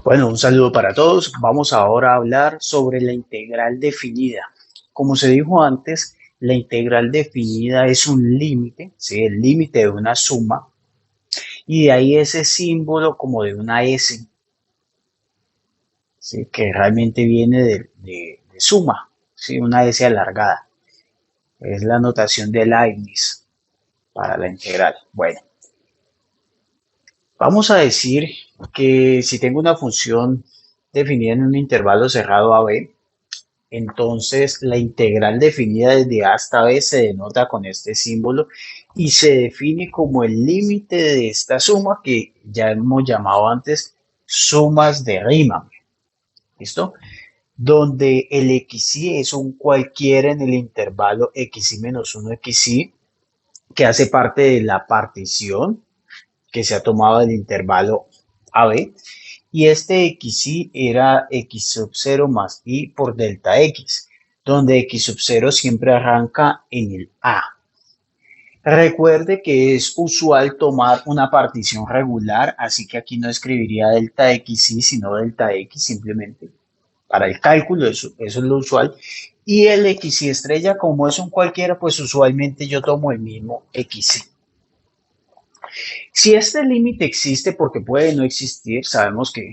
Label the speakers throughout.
Speaker 1: Bueno, un saludo para todos. Vamos ahora a hablar sobre la integral definida. Como se dijo antes, la integral definida es un límite, ¿sí? El límite de una suma, y de ahí ese símbolo como de una S, ¿sí? Que realmente viene de suma, ¿sí? Una S alargada. Es la notación de Leibniz para la integral. Bueno, vamos a decir que si tengo una función definida en un intervalo cerrado AB, entonces, la integral definida desde A hasta B se denota con este símbolo y se define como el límite de esta suma que ya hemos llamado antes sumas de Riemann. ¿Listo? Donde el xy es un cualquiera en el intervalo xy menos 1 xy que hace parte de la partición que se ha tomado del intervalo AB. Y este xy era x sub 0 más y por delta x, donde x sub 0 siempre arranca en el A. Recuerde que es usual tomar una partición regular, así que aquí no escribiría delta xy, sino delta x simplemente. Para el cálculo, eso es lo usual. Y el xy estrella, como es un cualquiera, pues usualmente yo tomo el mismo xy. Si este límite existe, porque puede no existir, sabemos que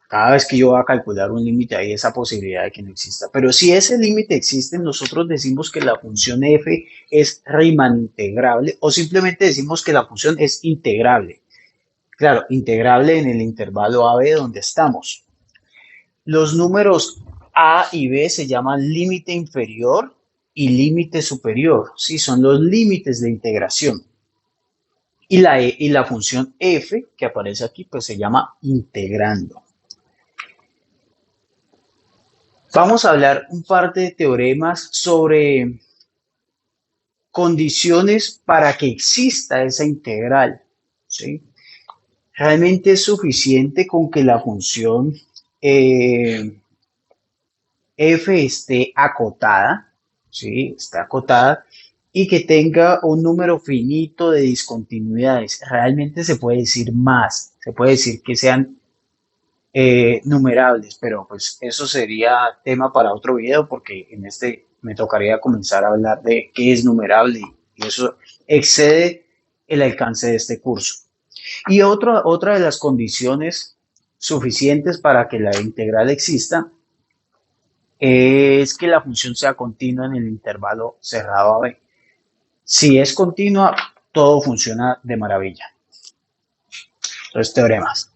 Speaker 1: cada vez que yo voy a calcular un límite hay esa posibilidad de que no exista. Pero si ese límite existe, nosotros decimos que la función f es Riemann integrable o simplemente decimos que la función es integrable. Claro, integrable en el intervalo a b donde estamos. Los números a y b se llaman límite inferior y límite superior. Sí, son los límites de integración. Y la función f que aparece aquí pues se llama integrando. Vamos a hablar un par de teoremas sobre condiciones para que exista esa integral. ¿Sí? Realmente es suficiente con que la función eh, f esté acotada, ¿sí? Está acotada y que tenga un número finito de discontinuidades. Realmente se puede decir más, se puede decir que sean numerables, pero pues eso sería tema para otro video porque en este me tocaría comenzar a hablar de qué es numerable y eso excede el alcance de este curso. Y otra de las condiciones suficientes para que la integral exista es que la función sea continua en el intervalo cerrado a b. Si es continua, todo funciona de maravilla. Entonces, teoremas.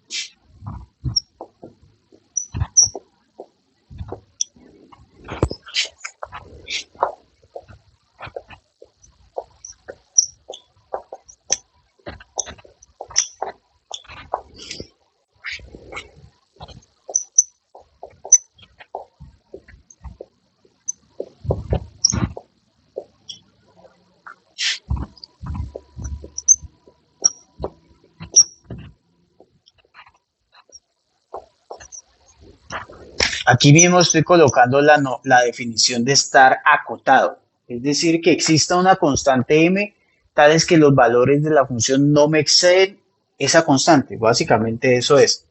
Speaker 1: Aquí mismo estoy colocando la definición de estar acotado, es decir, que exista una constante m, tales que los valores de la función no me exceden esa constante. Básicamente eso es.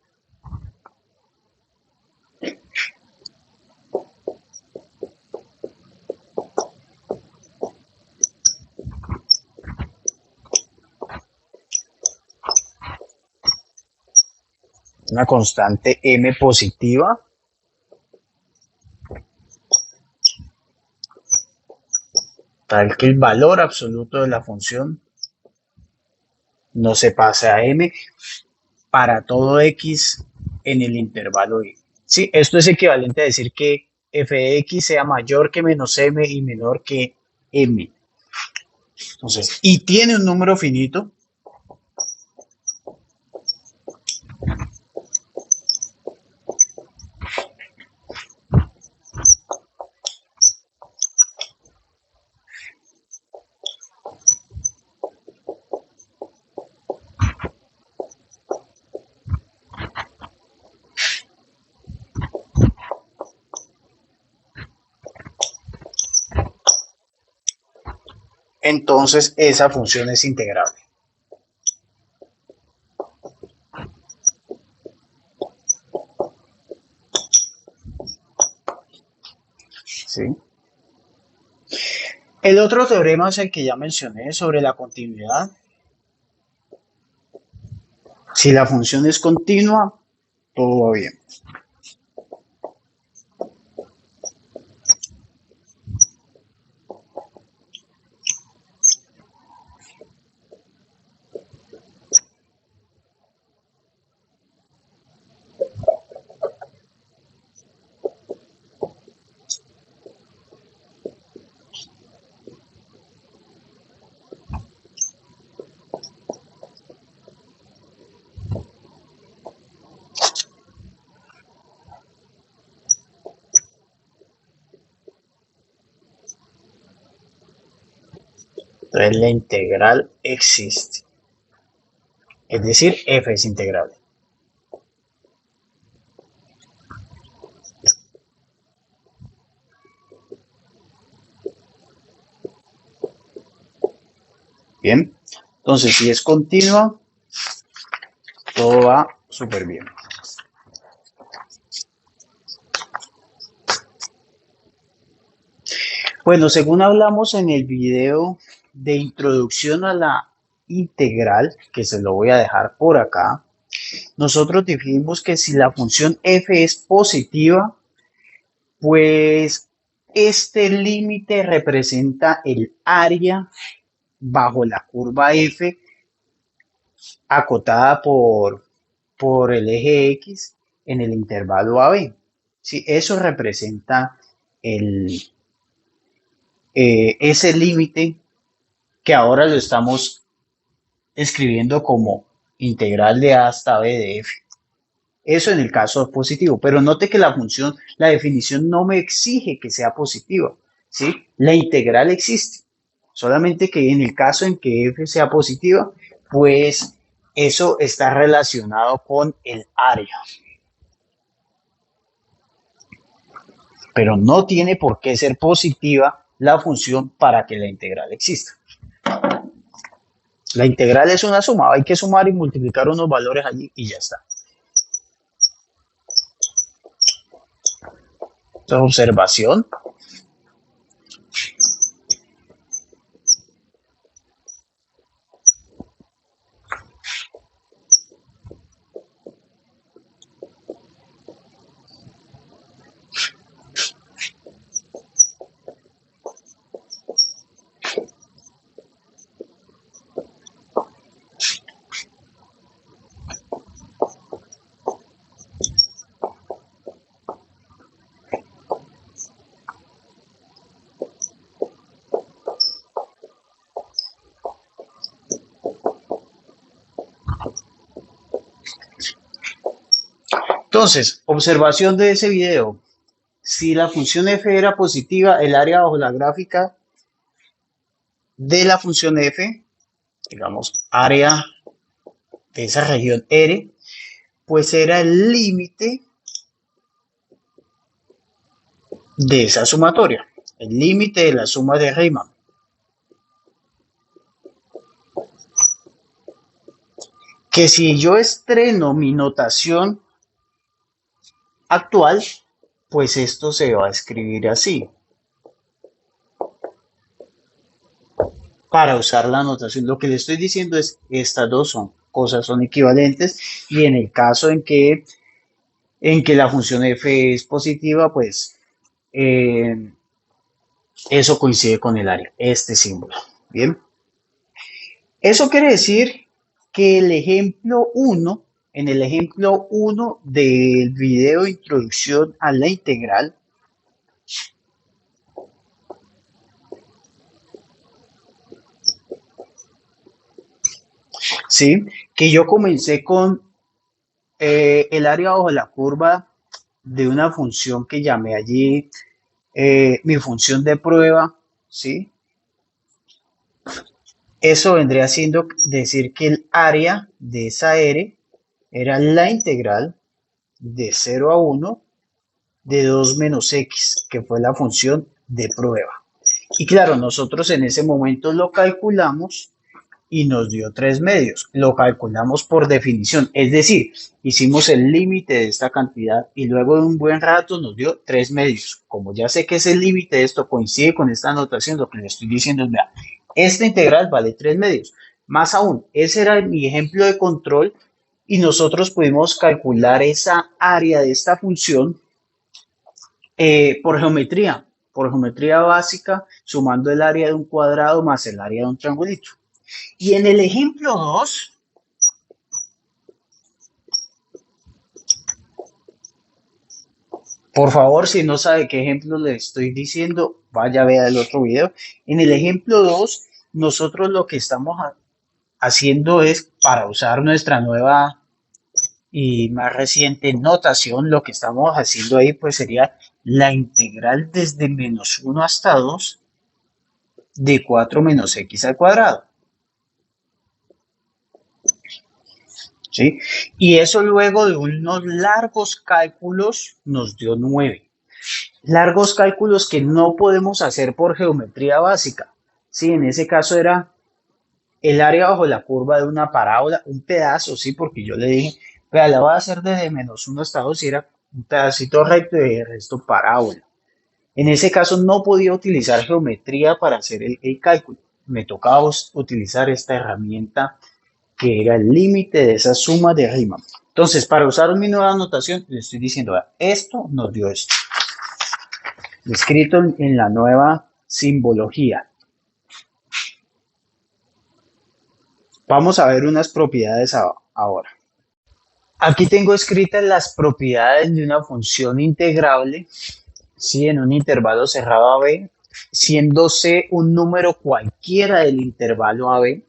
Speaker 1: Una constante m positiva, tal que el valor absoluto de la función no se pase a m para todo x en el intervalo y. Sí, esto es equivalente a decir que f de x sea mayor que menos m y menor que m. Entonces, y tiene un número finito. Entonces esa función es integrable. ¿sí? El otro teorema es el que ya mencioné sobre la continuidad. Si la función es continua, todo va bien. Entonces la integral existe. Es decir, f es integrable. Bien. Entonces, si es continua, todo va súper bien. Bueno, según hablamos en el video de introducción a la integral, que se lo voy a dejar por acá, nosotros definimos que si la función f es positiva, pues este límite representa el área bajo la curva f acotada por el eje x en el intervalo AB. ¿Sí? Eso representa ese límite que ahora lo estamos escribiendo como integral de a hasta b de f. Eso en el caso positivo, pero note que la función, la definición no me exige que sea positiva, ¿sí? La integral existe, solamente que en el caso en que f sea positiva, pues eso está relacionado con el área, pero no tiene por qué ser positiva la función para que la integral exista. La integral es una suma, hay que sumar y multiplicar unos valores allí y ya está. Entonces, observación. Entonces, observación de ese video. Si la función f era positiva, el área bajo la gráfica de la función f, digamos, área de esa región R, pues era el límite de esa sumatoria, el límite de la suma de Riemann. Que si yo estreno mi notación actual, pues esto se va a escribir así. Para usar la notación, lo que le estoy diciendo es estas dos cosas son equivalentes y en el caso en que la función f es positiva, pues eso coincide con el área, este símbolo. Bien. Eso quiere decir que el ejemplo 1, en el ejemplo 1 del video de introducción a la integral, ¿sí? Que yo comencé con el área bajo la curva de una función que llamé allí mi función de prueba, ¿sí? Eso vendría siendo decir que el área de esa R era la integral de 0 a 1 de 2 menos x, que fue la función de prueba. Y claro, nosotros en ese momento lo calculamos y nos dio 3 medios. Lo calculamos por definición, es decir, hicimos el límite de esta cantidad y luego de un buen rato nos dio 3 medios. Como ya sé que es el límite de esto, coincide con esta anotación, lo que le estoy diciendo es, vea, esta integral vale 3 medios. Más aún, ese era mi ejemplo de control y nosotros pudimos calcular esa área de esta función por geometría básica, sumando el área de un cuadrado más el área de un triangulito. Y en el ejemplo 2, por favor, si no sabe qué ejemplo le estoy diciendo, vaya a ver el otro video. En el ejemplo 2, nosotros lo que estamos haciendo es, para usar nuestra nueva y más reciente notación, lo que estamos haciendo ahí pues sería la integral desde -1 hasta 2 de 4 menos x al cuadrado. ¿Sí? Y eso luego de unos largos cálculos nos dio 9. Largos cálculos que no podemos hacer por geometría básica. ¿Sí? En ese caso era el área bajo la curva de una parábola, un pedazo, ¿sí? Porque yo le dije, vea, la voy a hacer desde -1 hasta 2 y era un pedacito recto y el resto parábola. En ese caso no podía utilizar geometría para hacer el cálculo. Me tocaba utilizar esta herramienta que era el límite de esa suma de Riemann. Entonces, para usar mi nueva notación, le estoy diciendo, esto nos dio esto. Escrito en la nueva simbología. Vamos a ver unas propiedades ahora. Aquí tengo escritas las propiedades de una función integrable, ¿sí? En un intervalo cerrado AB, siendo C un número cualquiera del intervalo AB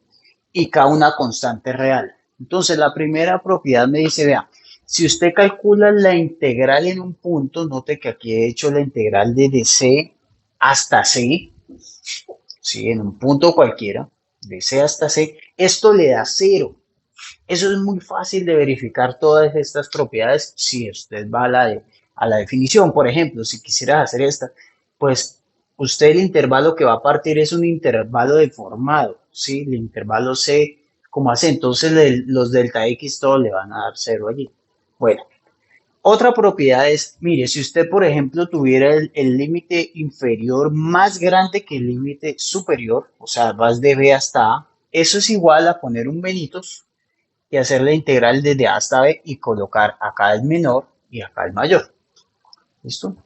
Speaker 1: y K una constante real. Entonces, la primera propiedad me dice, vea, si usted calcula la integral en un punto, note que aquí he hecho la integral desde C hasta C, ¿sí? En un punto cualquiera, de C hasta C, esto le da 0. Eso es muy fácil de verificar todas estas propiedades si usted va a la definición. Por ejemplo, si quisiera hacer esta, pues usted el intervalo que va a partir es un intervalo deformado, ¿sí? El intervalo C, como hace, entonces los delta X todos le van a dar 0 allí. Bueno, otra propiedad es, mire, si usted, por ejemplo, tuviera el límite inferior más grande que el límite superior, o sea, vas de B hasta A, eso es igual a poner un Benitos y hacer la integral desde A hasta B y colocar acá el menor y acá el mayor. ¿Listo?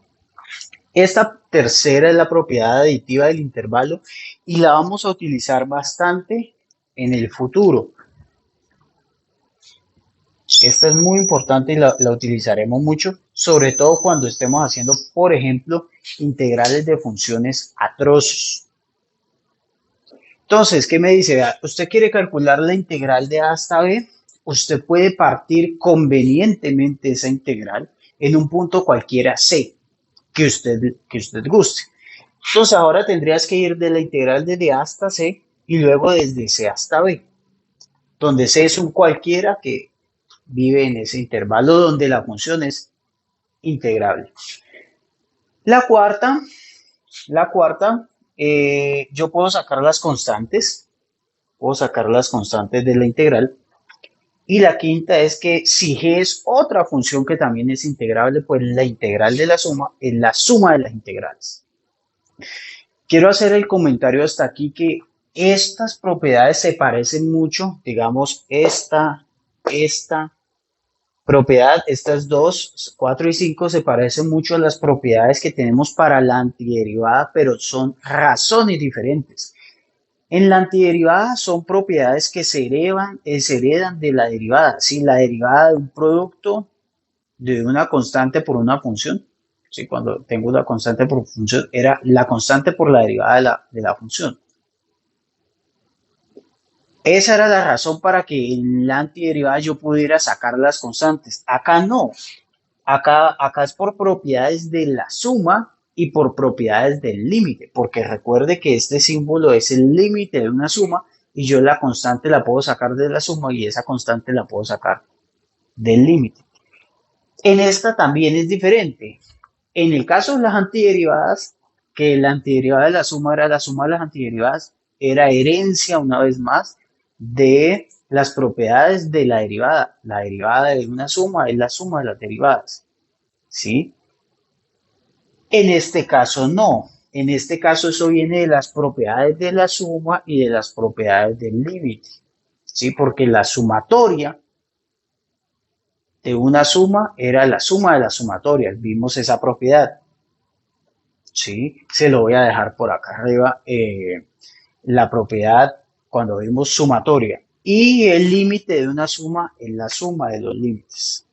Speaker 1: Esta tercera es la propiedad aditiva del intervalo y la vamos a utilizar bastante en el futuro. Esta es muy importante y la utilizaremos mucho, sobre todo cuando estemos haciendo, por ejemplo, integrales de funciones a trozos. Entonces, ¿qué me dice? Vea, usted quiere calcular la integral de A hasta B, usted puede partir convenientemente esa integral en un punto cualquiera C que usted guste. Entonces, ahora tendrías que ir de la integral desde A hasta C y luego desde C hasta B, donde C es un cualquiera que vive en ese intervalo donde la función es integrable. La cuarta, yo puedo sacar las constantes de la integral. Y la quinta es que si G es otra función que también es integrable, pues la integral de la suma es la suma de las integrales. Quiero hacer el comentario hasta aquí que estas propiedades se parecen mucho, digamos, esta propiedad, estas dos, 4 y 5, se parecen mucho a las propiedades que tenemos para la antiderivada, pero son razones diferentes. En la antiderivada son propiedades que se heredan de la derivada. ¿Sí? La derivada de un producto de una constante por una función. ¿Sí? Cuando tengo una constante por función, era la constante por la derivada de la función. Esa era la razón para que en la antiderivada yo pudiera sacar las constantes. Acá no. Acá es por propiedades de la suma y por propiedades del límite, porque recuerde que este símbolo es el límite de una suma y yo la constante la puedo sacar de la suma y esa constante la puedo sacar del límite. En esta también es diferente. En el caso de las antiderivadas, que la antiderivada de la suma era la suma de las antiderivadas, era herencia una vez más de las propiedades de la derivada. La derivada de una suma es la suma de las derivadas, ¿sí? En este caso no. En este caso eso viene de las propiedades de la suma y de las propiedades del límite, ¿sí? Porque la sumatoria de una suma era la suma de las sumatorias. Vimos esa propiedad, ¿sí? Se lo voy a dejar por acá arriba. La propiedad cuando vimos sumatoria. Y el límite de una suma es la suma de los límites.